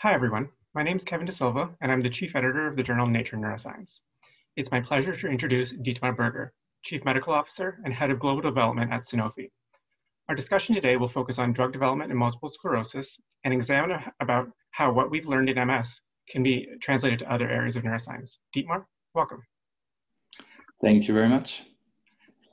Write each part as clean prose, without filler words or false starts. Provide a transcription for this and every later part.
Hi, everyone. My name is Kevin Da Silva, and I'm the chief editor of the journal Nature Neuroscience. It's my pleasure to introduce Dietmar Berger, Chief Medical Officer and Head of Global Development at Sanofi. Our discussion today will focus on drug development in multiple sclerosis and examine about how what we've learned in MS can be translated to other areas of neuroscience. Dietmar, welcome. Thank you very much.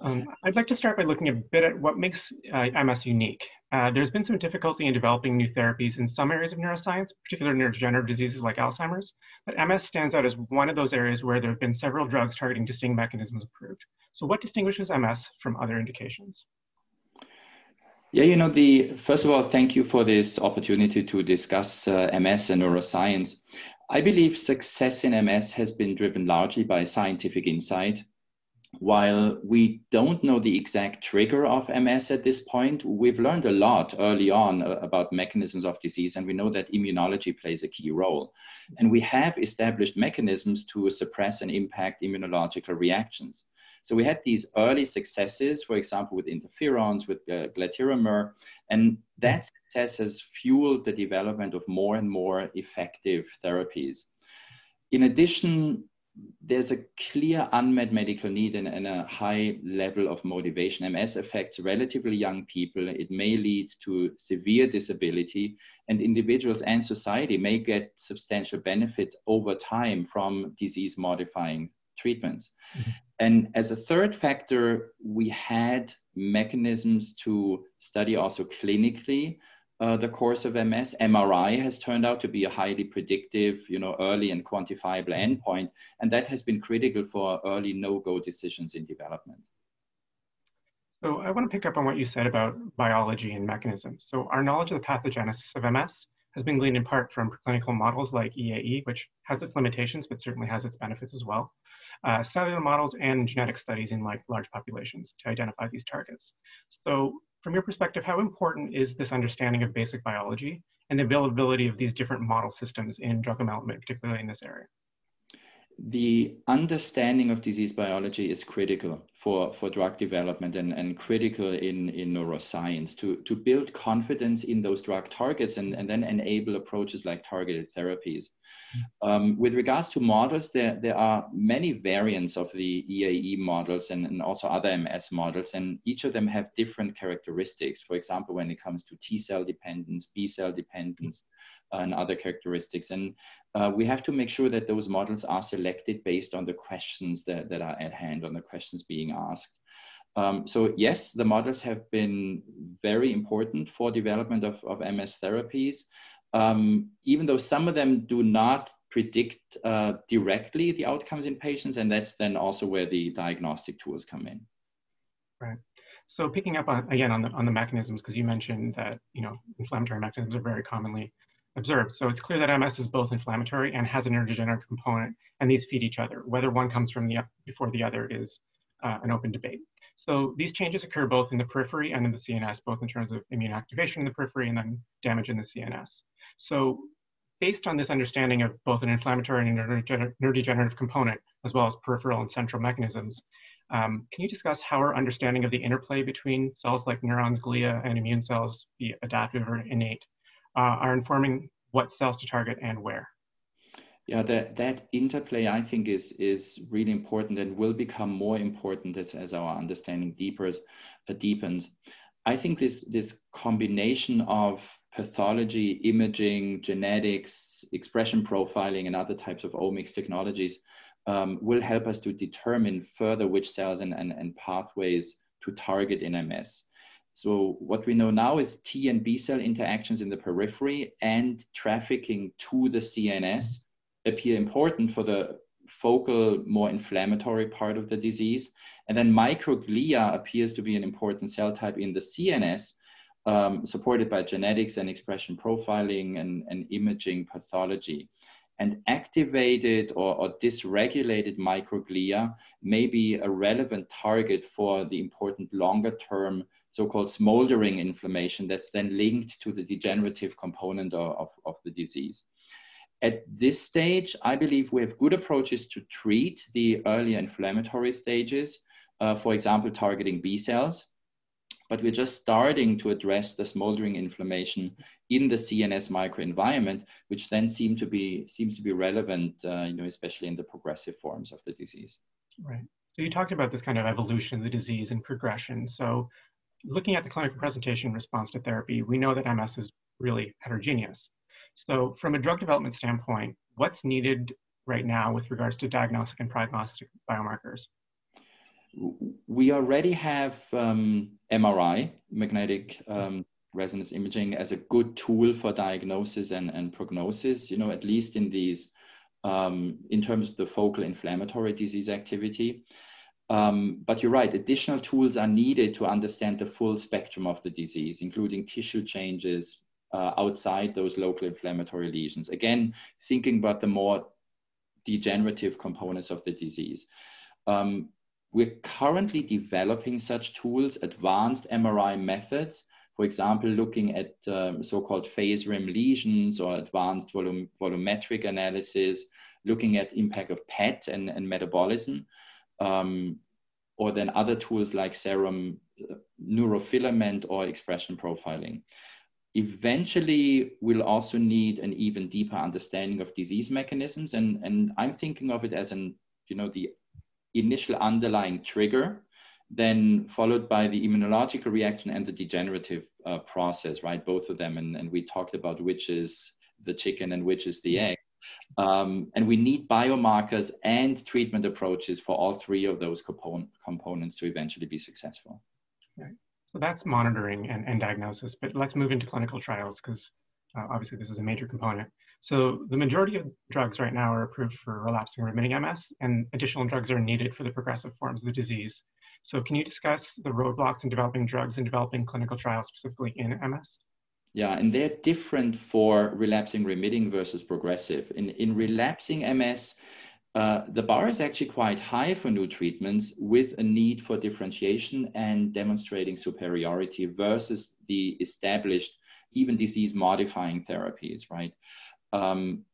I'd like to start by looking a bit at what makes MS unique. There's been some difficulty in developing new therapies in some areas of neuroscience, particularly neurodegenerative diseases like Alzheimer's, but MS stands out as one of those areas where there have been several drugs targeting distinct mechanisms approved. So what distinguishes MS from other indications? Yeah, first of all, thank you for this opportunity to discuss MS and neuroscience. I believe success in MS has been driven largely by scientific insight. While we don't know the exact trigger of MS at this point, we've learned a lot early on about mechanisms of disease, and we know that immunology plays a key role. And we have established mechanisms to suppress and impact immunological reactions. So we had these early successes, for example, with interferons, with glatiromer, and that success has fueled the development of more and more effective therapies. In addition, there's a clear unmet medical need and a high level of motivation. MS affects relatively young people. It may lead to severe disability, and individuals and society may get substantial benefit over time from disease-modifying treatments. Mm-hmm. And as a third factor, we had mechanisms to study also clinically the course of MS. MRI has turned out to be a highly predictive, early and quantifiable endpoint, and that has been critical for early no-go decisions in development. So I want to pick up on what you said about biology and mechanisms. So our knowledge of the pathogenesis of MS has been gleaned in part from preclinical models like EAE, which has its limitations, but certainly has its benefits as well. Cellular models and genetic studies in large populations to identify these targets. So from your perspective, how important is this understanding of basic biology and the availability of these different model systems in drug development, particularly in this area? The understanding of disease biology is critical for drug development and critical in neuroscience to build confidence in those drug targets and then enable approaches like targeted therapies. With regards to models, there are many variants of the EAE models and also other MS models, and each of them have different characteristics. For example, when it comes to T-cell dependence, B-cell dependence, and other characteristics. And we have to make sure that those models are selected based on the questions that are at hand, on the questions being asked. So yes, the models have been very important for development of MS therapies. Even though some of them do not predict directly the outcomes in patients, and that's then also where the diagnostic tools come in. Right. So picking up on the mechanisms, because you mentioned that inflammatory mechanisms are very commonly observed. So it's clear that MS is both inflammatory and has a neurodegenerative component, and these feed each other. Whether one comes from before the other is an open debate. So these changes occur both in the periphery and in the CNS, both in terms of immune activation in the periphery and then damage in the CNS. So based on this understanding of both an inflammatory and neurodegenerative component, as well as peripheral and central mechanisms, can you discuss how our understanding of the interplay between cells like neurons, glia, and immune cells, be it adaptive or innate, are informing what cells to target and where? Yeah, that interplay, I think, is really important and will become more important as our understanding deepens. I think this combination of pathology, imaging, genetics, expression profiling, and other types of omics technologies will help us to determine further which cells and pathways to target in MS. So what we know now is T and B cell interactions in the periphery and trafficking to the CNS appear important for the focal, more inflammatory part of the disease. And then microglia appears to be an important cell type in the CNS, supported by genetics and expression profiling and imaging pathology. And activated or dysregulated microglia may be a relevant target for the important longer-term so-called smoldering inflammation that's then linked to the degenerative component of the disease. At this stage, I believe we have good approaches to treat the early inflammatory stages, for example, targeting B cells. but we're just starting to address the smoldering inflammation in the CNS microenvironment, which then seems to be relevant, especially in the progressive forms of the disease. Right. So you talked about this kind of evolution of the disease and progression. So looking at the clinical presentation response to therapy, we know that MS is really heterogeneous. So from a drug development standpoint, what's needed right now with regards to diagnostic and prognostic biomarkers? We already have MRI, magnetic resonance imaging, as a good tool for diagnosis and prognosis, at least in these, in terms of the focal inflammatory disease activity. But you're right, additional tools are needed to understand the full spectrum of the disease, including tissue changes outside those local inflammatory lesions. Again, thinking about the more degenerative components of the disease. We're currently developing such tools, advanced MRI methods, for example, looking at so-called phase rim lesions or advanced volumetric analysis, looking at impact of PET and metabolism, or then other tools like serum neurofilament or expression profiling. Eventually, we'll also need an even deeper understanding of disease mechanisms. And I'm thinking of it as the initial underlying trigger, then followed by the immunological reaction and the degenerative process, right? Both of them. And we talked about which is the chicken and which is the egg. And we need biomarkers and treatment approaches for all three of those components to eventually be successful. Right. So that's monitoring and diagnosis, but let's move into clinical trials because obviously this is a major component. So the majority of drugs right now are approved for relapsing remitting MS, and additional drugs are needed for the progressive forms of the disease. So can you discuss the roadblocks in developing drugs and developing clinical trials specifically in MS? Yeah, and they're different for relapsing remitting versus progressive. In relapsing MS, the bar is actually quite high for new treatments, with a need for differentiation and demonstrating superiority versus the established, even disease-modifying therapies, right?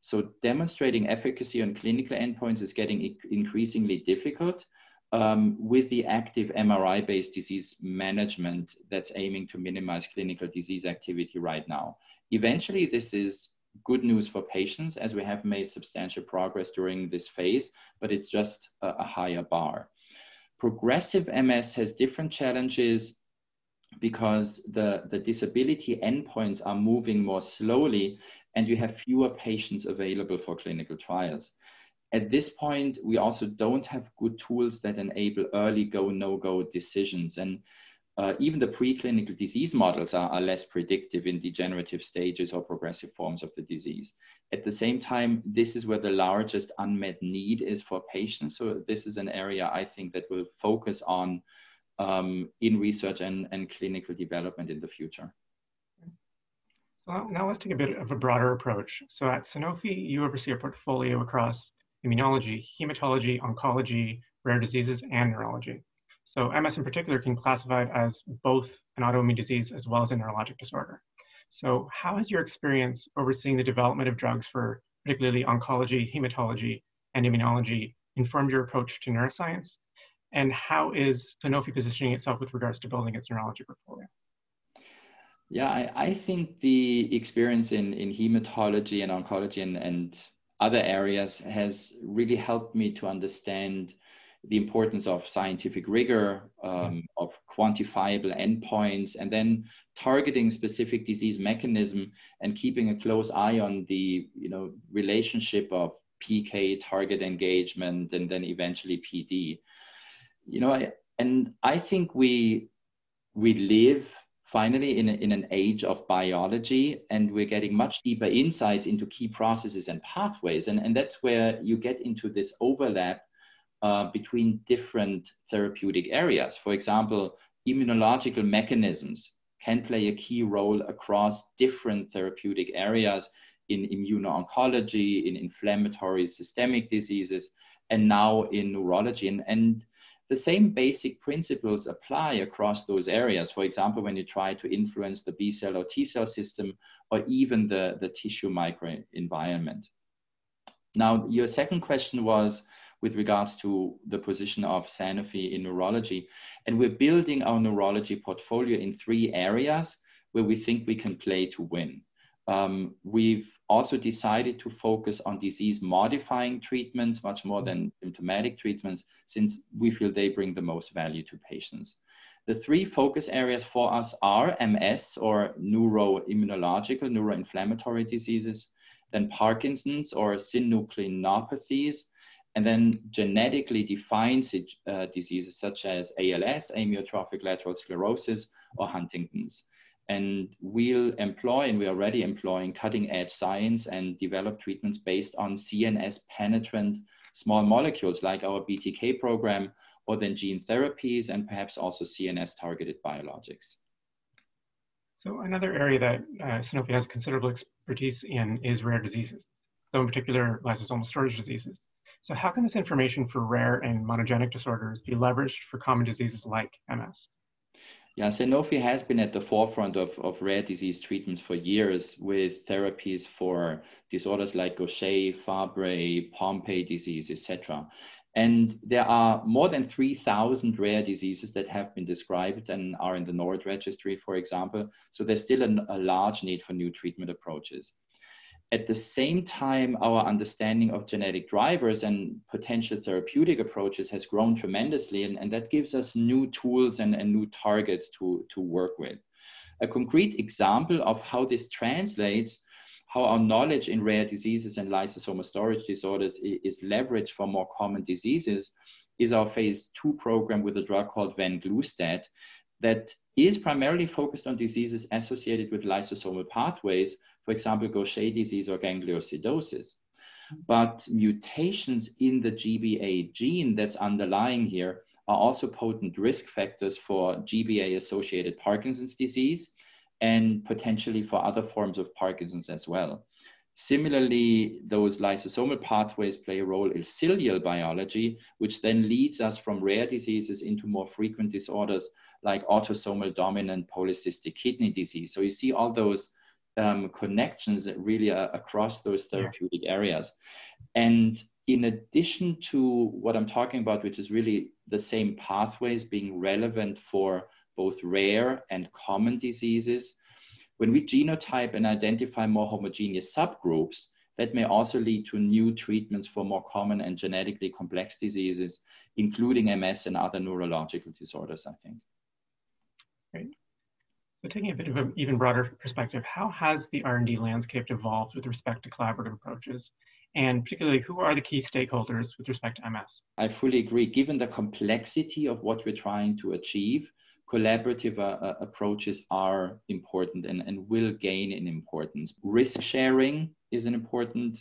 So demonstrating efficacy on clinical endpoints is getting increasingly difficult with the active MRI-based disease management that's aiming to minimize clinical disease activity right now. Eventually, this is good news for patients, as we have made substantial progress during this phase, but it's just a higher bar. Progressive MS has different challenges because the disability endpoints are moving more slowly and you have fewer patients available for clinical trials. At this point, we also don't have good tools that enable early go, no-go decisions. And even the preclinical disease models are less predictive in degenerative stages or progressive forms of the disease. At the same time, this is where the largest unmet need is for patients. So this is an area I think that we'll focus on in research and clinical development in the future. So now let's take a bit of a broader approach. So at Sanofi, you oversee a portfolio across immunology, hematology, oncology, rare diseases, and neurology. So MS in particular can be classified as both an autoimmune disease as well as a neurologic disorder. So how has your experience overseeing the development of drugs for particularly oncology, hematology, and immunology informed your approach to neuroscience? And how is Sanofi positioning itself with regards to building its neurology portfolio? Yeah, I think the experience in hematology and oncology and other areas has really helped me to understand the importance of scientific rigor, of quantifiable endpoints, and then targeting specific disease mechanism and keeping a close eye on the relationship of PK, target engagement, and then eventually PD. I think we live finally in an age of biology, and we're getting much deeper insights into key processes and pathways. And that's where you get into this overlap between different therapeutic areas. For example, immunological mechanisms can play a key role across different therapeutic areas in immuno-oncology, in inflammatory systemic diseases, and now in neurology. And the same basic principles apply across those areas. For example, when you try to influence the B cell or T cell system, or even the tissue microenvironment. Now, your second question was with regards to the position of Sanofi in neurology. And we're building our neurology portfolio in 3 areas where we think we can play to win. We've also decided to focus on disease-modifying treatments much more than symptomatic treatments, since we feel they bring the most value to patients. The 3 focus areas for us are MS, or neuroimmunological, neuroinflammatory diseases, then Parkinson's or synucleinopathies, and then genetically defined diseases such as ALS, amyotrophic lateral sclerosis, or Huntington's. And we'll employ, and we're already employing, cutting edge science and develop treatments based on CNS penetrant small molecules like our BTK program, or then gene therapies, and perhaps also CNS targeted biologics. So another area that Sanofi has considerable expertise in is rare diseases, so in particular lysosomal storage diseases. So how can this information for rare and monogenic disorders be leveraged for common diseases like MS? Yeah, Sanofi has been at the forefront of rare disease treatments for years, with therapies for disorders like Gaucher, Fabry, Pompe disease, etc. And there are more than 3,000 rare diseases that have been described and are in the NORD registry, for example. So there's still a large need for new treatment approaches. At the same time, our understanding of genetic drivers and potential therapeutic approaches has grown tremendously, and that gives us new tools and new targets to work with. A concrete example of how this translates, how our knowledge in rare diseases and lysosomal storage disorders is leveraged for more common diseases, is our phase 2 program with a drug called venglustat that is primarily focused on diseases associated with lysosomal pathways, for example, Gaucher disease or gangliosidosis. But mutations in the GBA gene that's underlying here are also potent risk factors for GBA-associated Parkinson's disease and potentially for other forms of Parkinson's as well. Similarly, those lysosomal pathways play a role in cilial biology, which then leads us from rare diseases into more frequent disorders like autosomal dominant polycystic kidney disease. So you see all those connections that really are across those therapeutic areas. And in addition to what I'm talking about, which is really the same pathways being relevant for both rare and common diseases, when we genotype and identify more homogeneous subgroups, that may also lead to new treatments for more common and genetically complex diseases, including MS and other neurological disorders, I think. Great. So taking a bit of an even broader perspective, how has the R&D landscape evolved with respect to collaborative approaches? And particularly, who are the key stakeholders with respect to MS? I fully agree. Given the complexity of what we're trying to achieve, collaborative approaches are important and will gain in importance. Risk sharing is an important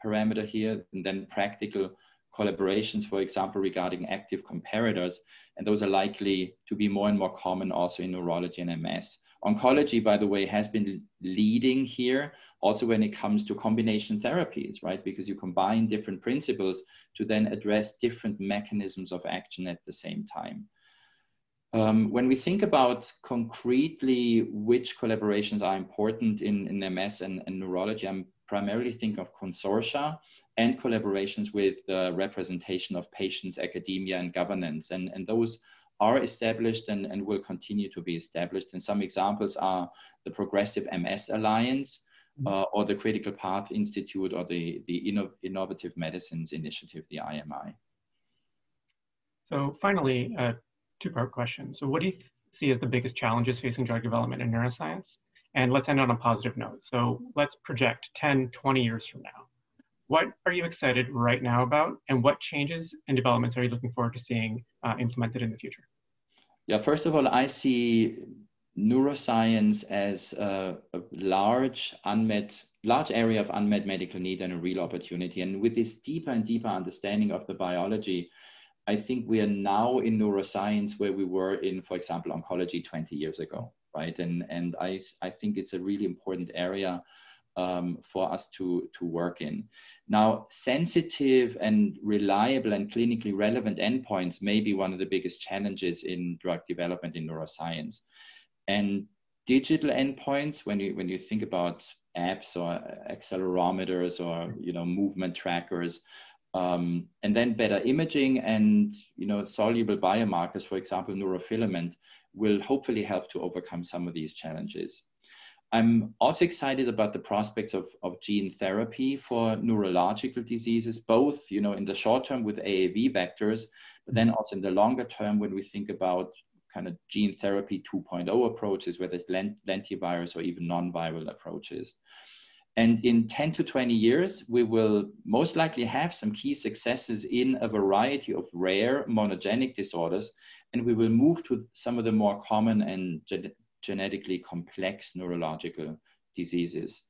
parameter here, and then practical collaborations, for example, regarding active comparators, and those are likely to be more and more common also in neurology and MS. Oncology, by the way, has been leading here also when it comes to combination therapies, right? Because you combine different principles to then address different mechanisms of action at the same time. When we think about concretely which collaborations are important in MS and neurology, I'm primarily thinking of consortia and collaborations with the representation of patients, academia, and governance. And those are established and will continue to be established. And some examples are the Progressive MS Alliance, or the Critical Path Institute, or the Innovative Medicines Initiative, the IMI. So finally, a two-part question. So what do you see as the biggest challenges facing drug development in neuroscience? And let's end on a positive note. So let's project 10, 20 years from now. What are you excited right now about, and what changes and developments are you looking forward to seeing implemented in the future? Yeah, first of all, I see neuroscience as a large area of unmet medical need and a real opportunity. And with this deeper and deeper understanding of the biology, I think we are now in neuroscience where we were in, for example, oncology 20 years ago, right? And I think it's a really important area for us to work in. Now, sensitive and reliable and clinically relevant endpoints may be one of the biggest challenges in drug development in neuroscience. And digital endpoints, when you think about apps or accelerometers or movement trackers, And then better imaging and soluble biomarkers, for example, neurofilament, will hopefully help to overcome some of these challenges. I'm also excited about the prospects of gene therapy for neurological diseases, both in the short term with AAV vectors, but then also in the longer term when we think about kind of gene therapy 2.0 approaches, whether it's lentivirus or even non-viral approaches. And in 10 to 20 years, we will most likely have some key successes in a variety of rare monogenic disorders, and we will move to some of the more common and genetically complex neurological diseases.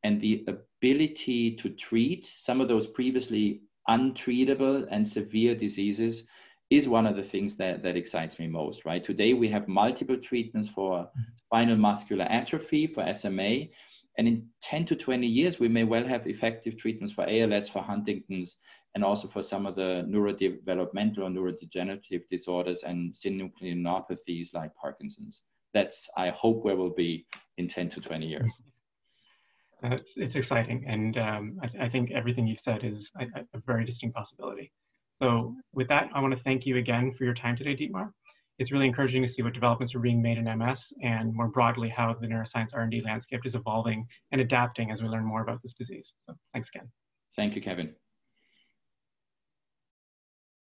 And the ability to treat some of those previously untreatable and severe diseases is one of the things that excites me most, right? Today, we have multiple treatments for spinal muscular atrophy, for SMA, and in 10 to 20 years, we may well have effective treatments for ALS, for Huntington's, and also for some of the neurodevelopmental or neurodegenerative disorders and synucleinopathies like Parkinson's. That's, I hope, where we'll be in 10 to 20 years. It's exciting. And I think everything you've said is a very distinct possibility. So with that, I want to thank you again for your time today, Dietmar. It's really encouraging to see what developments are being made in MS and more broadly how the neuroscience R&D landscape is evolving and adapting as we learn more about this disease. So thanks again. Thank you, Kevin.